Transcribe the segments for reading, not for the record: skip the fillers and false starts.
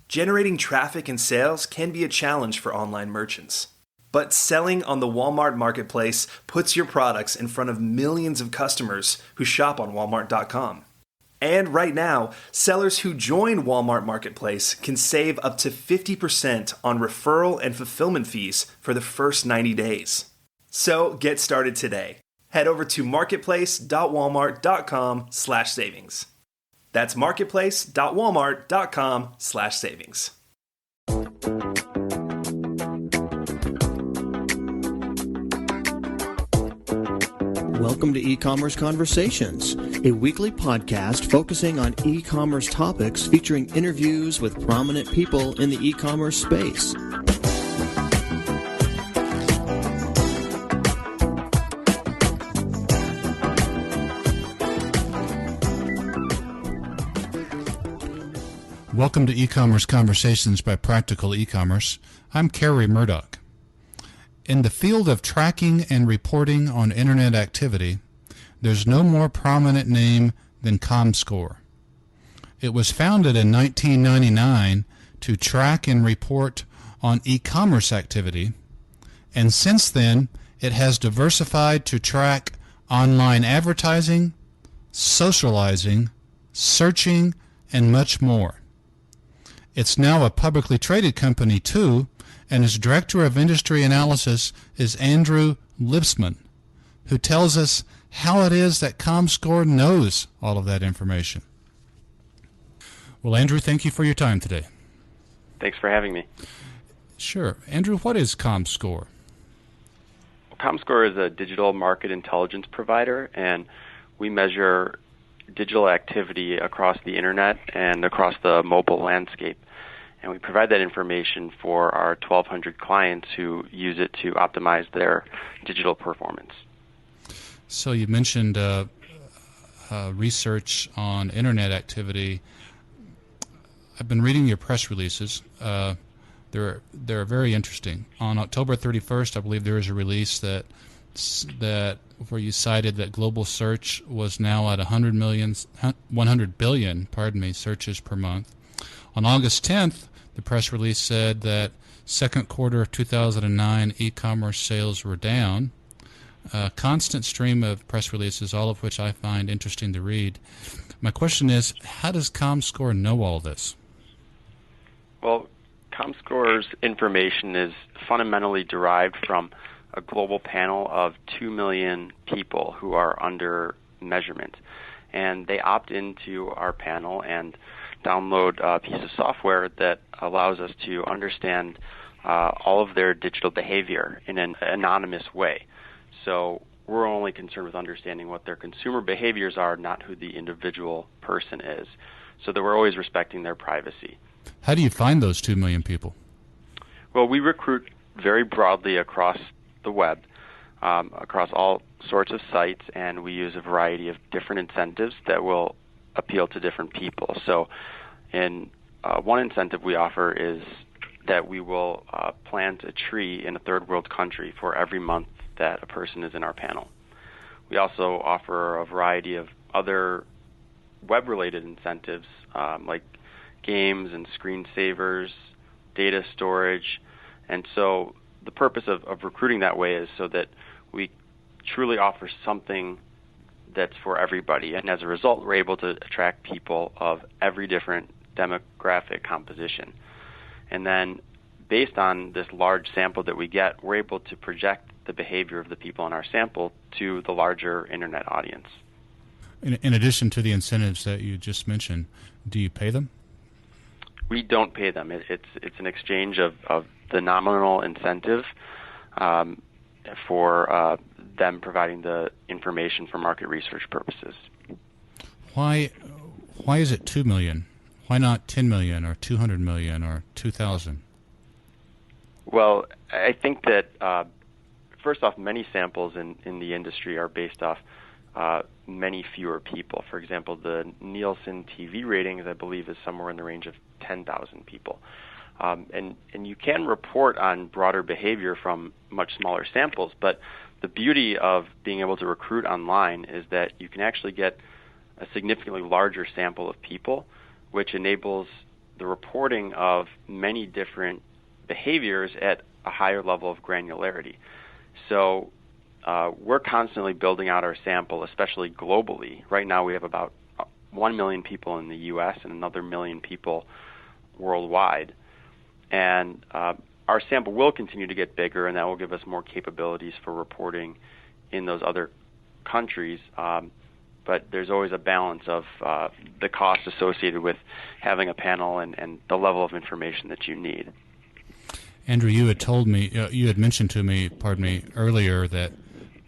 Generating traffic and sales can be a challenge for online merchants. But selling on the Walmart Marketplace puts your products in front of millions of customers who shop on Walmart.com. And right now, sellers who join Walmart Marketplace can save up to 50% on referral and fulfillment fees for the first 90 days. So get started today. Head over to marketplace.walmart.com/savings. That's marketplace.walmart.com/savings. Welcome to E-Commerce Conversations, a weekly podcast focusing on e-commerce topics featuring interviews with prominent people in the e-commerce space. Welcome to E-Commerce Conversations by Practical E-Commerce. I'm Kerry Murdock. In the field of tracking and reporting on Internet activity, there's no more prominent name than comScore. It was founded in 1999 to track and report on e-commerce activity, and since then it has diversified to track online advertising, socializing, searching, and much more. It's now a publicly traded company too, and its Director of Industry Analysis is Andrew Lipsman, who tells us how it is that comScore knows all of that information. Well, Andrew, thank you for your time today. Thanks for having me. Sure. Andrew, what is comScore? comScore is a digital market intelligence provider, and we measure digital activity across the Internet and across the mobile landscape. And we provide that information for our 1,200 clients who use it to optimize their digital performance. So you mentioned research on Internet activity. I've been reading your press releases. They're very interesting. On October 31st, I believe there was a release that where you cited that global search was now at 100 billion searches per month. On August 10th, the press release said that second quarter of 2009 e-commerce sales were down. A constant stream of press releases, all of which I find interesting to read. My question is, how does comScore know all this? Well, comScore's information is fundamentally derived from a global panel of 2 million people who are under measurement. And they opt into our panel and download a piece of software that allows us to understand all of their digital behavior in an anonymous way. So we're only concerned with understanding what their consumer behaviors are, not who the individual person is, so that we're always respecting their privacy. How do you find those 2 million people? Well, we recruit very broadly across the web, across all sorts of sites, and we use a variety of different incentives that will appeal to different people. So one incentive we offer is that we will plant a tree in a third world country for every month that a person is in our panel. We also offer a variety of other web-related incentives like games and screensavers, data storage. And so the purpose of recruiting that way is so that we truly offer something that's for everybody. And as a result, we're able to attract people of every different demographic composition. And then based on this large sample that we get, we're able to project the behavior of the people in our sample to the larger Internet audience. In addition to the incentives that you just mentioned, do you pay them? We don't pay them. It's an exchange of the nominal incentive for them providing the information for market research purposes. Why is it 2 million? Why not 10 million or 200 million or 2,000? Well, I think that first off, many samples in the industry are based off many fewer people. For example, the Nielsen TV ratings, I believe, is somewhere in the range of 10,000 people. And you can report on broader behavior from much smaller samples, but the beauty of being able to recruit online is that you can actually get a significantly larger sample of people, which enables the reporting of many different behaviors at a higher level of granularity. So we're constantly building out our sample, especially globally. Right now we have about 1 million people in the U.S. and another 1 million people worldwide. And our sample will continue to get bigger, and that will give us more capabilities for reporting in those other countries. But there's always a balance of the cost associated with having a panel and the level of information that you need. Andrew, you had mentioned to me, earlier that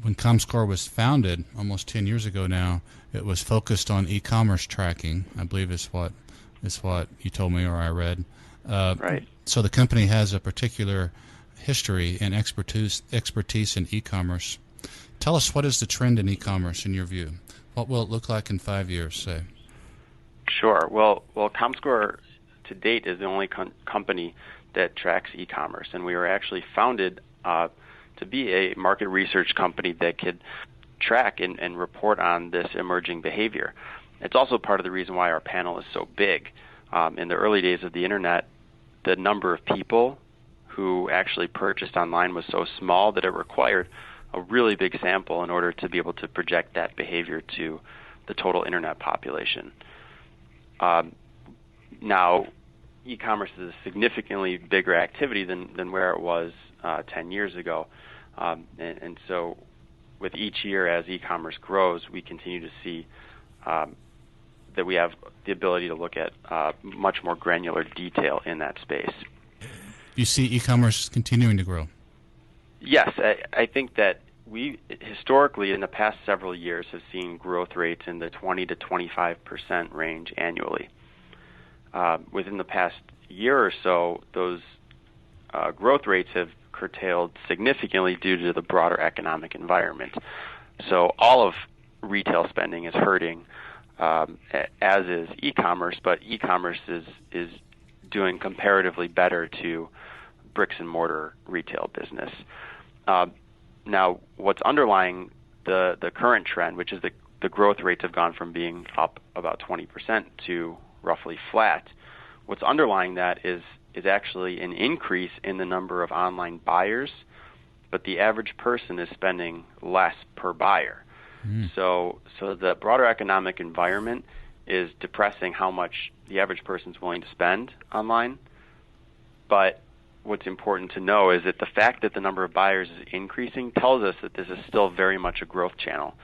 when comScore was founded almost 10 years ago now, it was focused on e-commerce tracking, I believe is what you told me or I read. Right. So the company has a particular history and expertise in e-commerce. Tell us, what is the trend in e-commerce in your view? What will it look like in 5 years, say? Sure. Well, comScore to date is the only company that tracks e-commerce, and we were actually founded to be a market research company that could track and report on this emerging behavior. It's also part of the reason why our panel is so big. In the early days of the internet, the number of people who actually purchased online was so small that it required a really big sample in order to be able to project that behavior to the total internet population. Now, e-commerce is a significantly bigger activity than where it was 10 years ago. And so with each year as e-commerce grows, we continue to see that we have the ability to look at much more granular detail in that space. You see e-commerce continuing to grow? Yes, I think that we historically in the past several years have seen growth rates in the 20 to 25% range annually. Within the past year or so, those growth rates have curtailed significantly due to the broader economic environment. So all of retail spending is hurting, as is e-commerce, but e-commerce is doing comparatively better to bricks and mortar retail business. Now, what's underlying the current trend, which is the growth rates have gone from being up about 20% to roughly flat, what's underlying that is actually an increase in the number of online buyers, but the average person is spending less per buyer. So the broader economic environment is depressing how much the average person is willing to spend online. But what's important to know is that the fact that the number of buyers is increasing tells us that this is still very much a growth channel.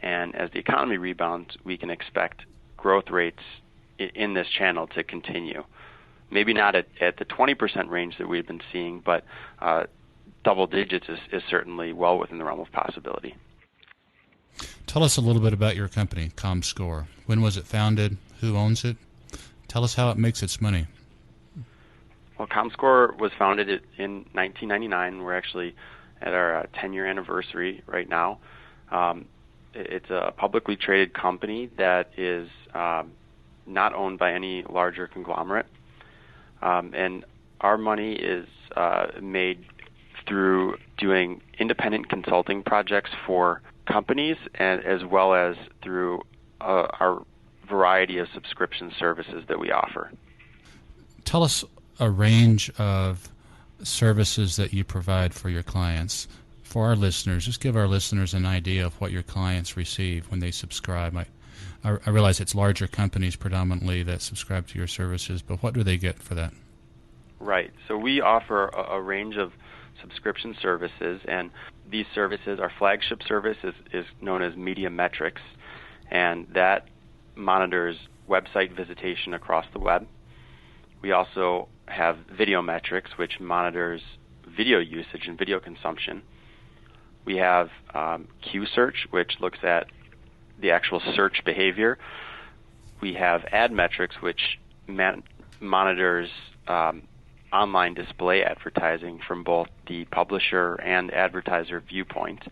And as the economy rebounds, we can expect growth rates in this channel to continue. Maybe not at the 20% range that we've been seeing, but double digits is certainly well within the realm of possibility. Tell us a little bit about your company, comScore. When was it founded? Who owns it? Tell us how it makes its money. Well, comScore was founded in 1999. We're actually at our 10-year anniversary right now. It's a publicly traded company that is not owned by any larger conglomerate. And our money is made through doing independent consulting projects for companies, and as well as through our variety of subscription services that we offer. Tell us a range of services that you provide for your clients. For our listeners, just give our listeners an idea of what your clients receive when they subscribe. I realize it's larger companies predominantly that subscribe to your services, but what do they get for that? Right. So we offer a range of subscription services, and these services, our flagship service is known as Media Metrics, and that monitors website visitation across the web. We also have Video Metrics, which monitors video usage and video consumption. We have QSearch, which looks at the actual search behavior. We have Ad Metrics, which monitors online display advertising from both the publisher and advertiser viewpoint,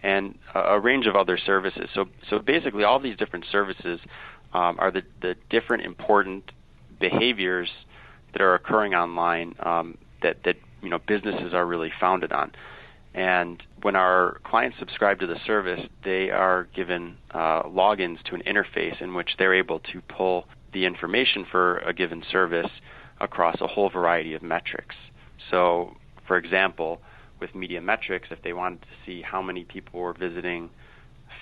and a range of other services. So basically all these different services are the different important behaviors that are occurring online that businesses are really founded on. And when our clients subscribe to the service, they are given logins to an interface in which they're able to pull the information for a given service across a whole variety of metrics. So, for example, with media metrics, if they wanted to see how many people were visiting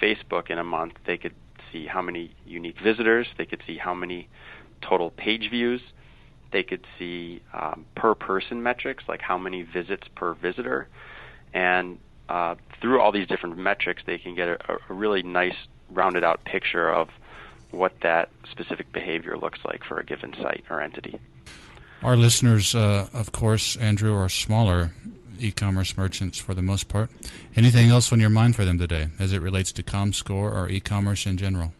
Facebook in a month, they could see how many unique visitors, they could see how many total page views, they could see per person metrics, like how many visits per visitor, and through all these different metrics, they can get a really nice rounded out picture of what that specific behavior looks like for a given site or entity. Our listeners, of course, Andrew, are smaller e-commerce merchants for the most part. Anything else on your mind for them today as it relates to comScore or e-commerce in general?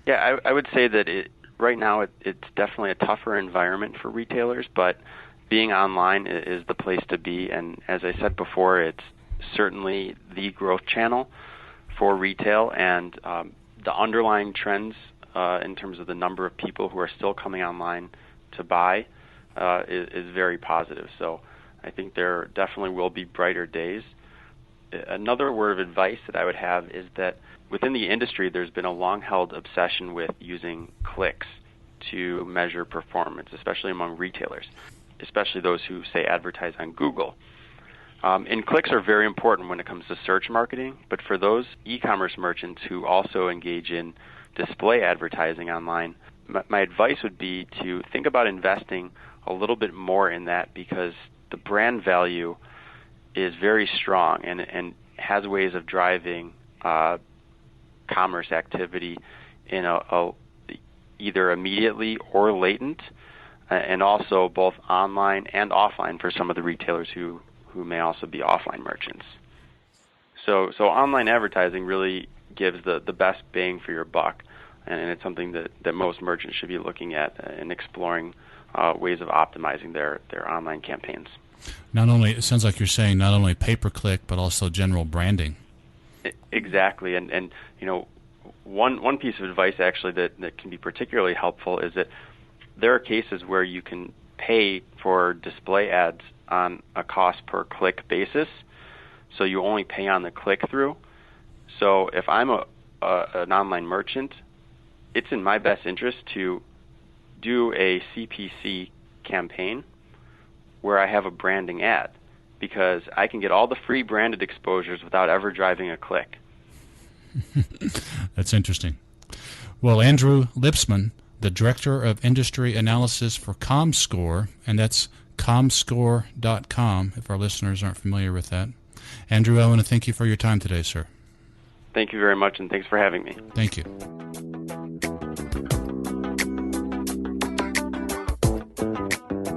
Yeah, I would say that right now it's definitely a tougher environment for retailers, but being online is the place to be. And as I said before, it's certainly the growth channel for retail, and the underlying trends in terms of the number of people who are still coming online to buy is very positive. So I think there definitely will be brighter days. Another word of advice that I would have is that within the industry, there's been a long-held obsession with using clicks to measure performance, especially among retailers, especially those who, say, advertise on Google. And clicks are very important when it comes to search marketing, but for those e-commerce merchants who also engage in display advertising online, my advice would be to think about investing a little bit more in that, because the brand value is very strong and has ways of driving commerce activity in either immediately or latent, and also both online and offline for some of the retailers who may also be offline merchants. So online advertising really gives the best bang for your buck, and it's something that most merchants should be looking at and exploring ways of optimizing their online campaigns. It sounds like you're saying not only pay-per-click, but also general branding. Exactly, and one piece of advice actually that can be particularly helpful is that there are cases where you can pay for display ads on a cost per click basis, so you only pay on the click-through. So if I'm an online merchant, it's in my best interest to do a CPC campaign where I have a branding ad, because I can get all the free branded exposures without ever driving a click. That's interesting. Well, Andrew Lipsman, the Director of Industry Analysis for comScore, and that's comScore.com, if our listeners aren't familiar with that. Andrew, I want to thank you for your time today, sir. Thank you very much, and thanks for having me. Thank you.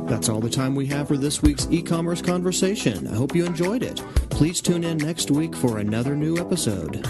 That's all the time we have for this week's e-commerce conversation. I hope you enjoyed it. Please tune in next week for another new episode.